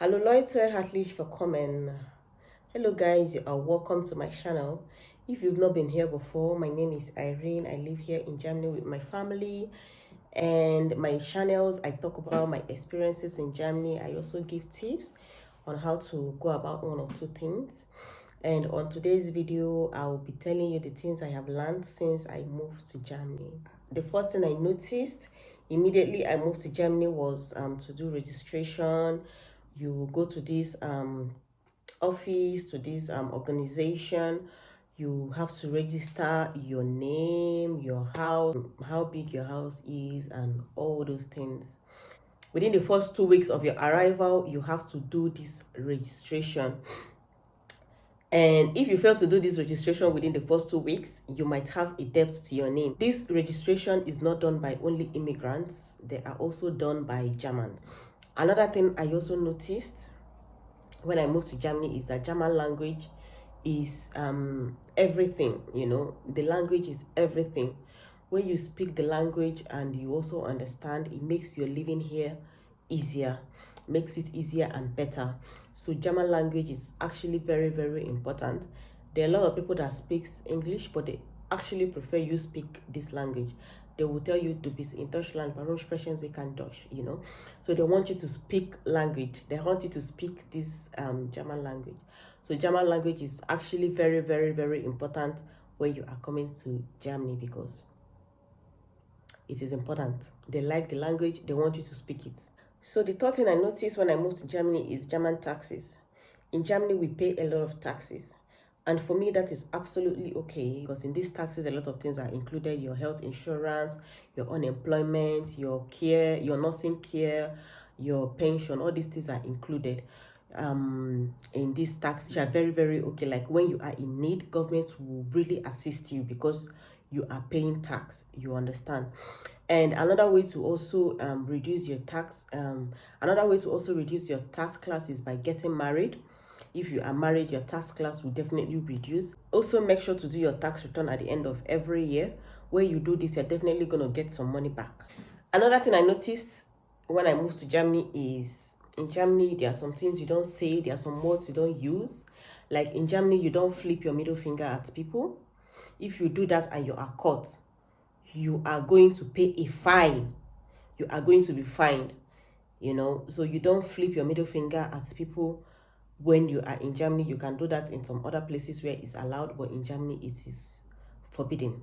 Hallo Leute, herzlich willkommen. Hello guys, you are welcome to my channel. If you've not been here before, my name is Irene. I live here in Germany with my family, and my channels, I talk about my experiences in Germany. I also give tips on how to go about one or two things. And on today's video, I'll be telling you the things I have learned since I moved to Germany. The first thing I noticed immediately I moved to Germany was to do registration. You go to this office, to this organization. You have to register your name, your house, how big your house is, and all those things. Within the first 2 weeks of your arrival, you have to do this registration. And if you fail to do this registration within the first 2 weeks, you might have a debt to your name. This registration is not done by only immigrants, they are also done by Germans. Another thing I also noticed when I moved to Germany is that German language is everything. The language is everything. When you speak the language and you also understand, it makes your living here easier, makes it easier and better. So German language is actually very, very important. There are a lot of people that speaks English, but they actually prefer you speak this language. They will tell you, du bist in Deutschland, warum sprechen Sie kein Deutsch, So they want you to speak language. They want you to speak this German language. So German language is actually very, very, very important when you are coming to Germany, because it is important. They like the language, they want you to speak it. So the third thing I noticed when I moved to Germany is German taxes. In Germany, we pay a lot of taxes. And for me, that is absolutely okay, because in these taxes, a lot of things are included: your health insurance, your unemployment, your care, your nursing care, your pension. All these things are included in these taxes, which are very, very okay. Like when you are in need, government will really assist you because you are paying tax. You understand? And another way to also reduce your tax, another way to also reduce your tax class is by getting married. If you are married, your tax class will definitely reduce. Also, make sure to do your tax return at the end of every year. When you do this, you're definitely going to get some money back. Another thing I noticed when I moved to Germany is, in Germany, there are some things you don't say, there are some words you don't use. Like in Germany, you don't flip your middle finger at people. If you do that and you are caught, you are going to pay a fine. You are going to be fined, So you don't flip your middle finger at people when you are in Germany. You can do that in some other places where it's allowed, but in Germany it is forbidden.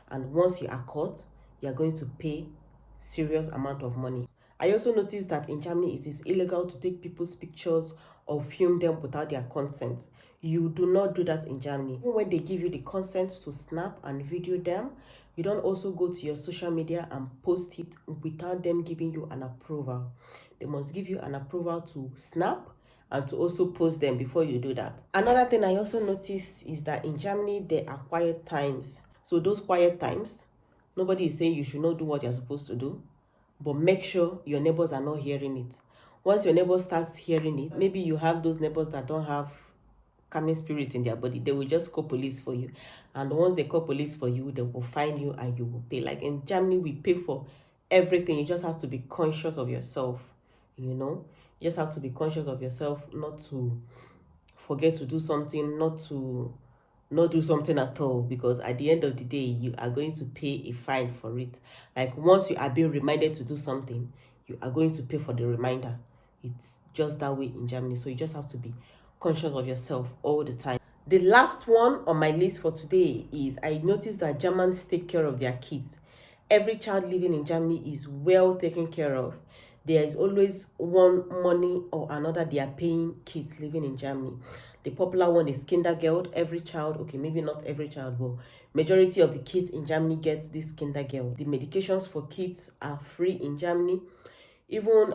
And once you are caught, you are going to pay serious amount of money. I also noticed that in Germany it is illegal to take people's pictures or film them without their consent. You do not do that in Germany. Even when they give you the consent to snap and video them, you don't also go to your social media and post it without them giving you an approval. They must give you an approval to snap and to also post them before you do that. Another thing I also noticed is that in Germany there are quiet times. So those quiet times, nobody is saying you should not do what you're supposed to do, but make sure your neighbors are not hearing it. Once your neighbor starts hearing it, maybe you have those neighbors that don't have calming spirit in their body, they will just call police for you. And once they call police for you, they will fine you and you will pay. Like in Germany, we pay for everything. You just have to be conscious of yourself, You just have to be conscious of yourself, not to forget to do something, not to not do something at all, because at the end of the day, you are going to pay a fine for it. Like once you are being reminded to do something, you are going to pay for the reminder. It's just that way in Germany. So you just have to be conscious of yourself all the time. The last one on my list for today is, I noticed that Germans take care of their kids. Every child living in Germany is well taken care of. There is always one money or another they are paying kids living in Germany. The popular one is Kindergeld. Every child, okay, maybe not every child, but majority of the kids in Germany gets this Kindergeld. The medications for kids are free in Germany. Even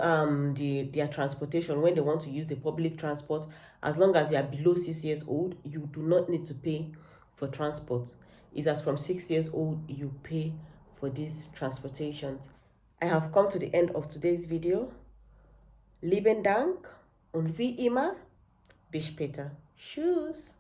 their transportation, when they want to use the public transport, as long as you are below 6 years old, you do not need to pay for transport. It's as from 6 years old you pay for these transportations. I have come to the end of today's video. Lieben Dank und wie immer, bis später. Tschüss.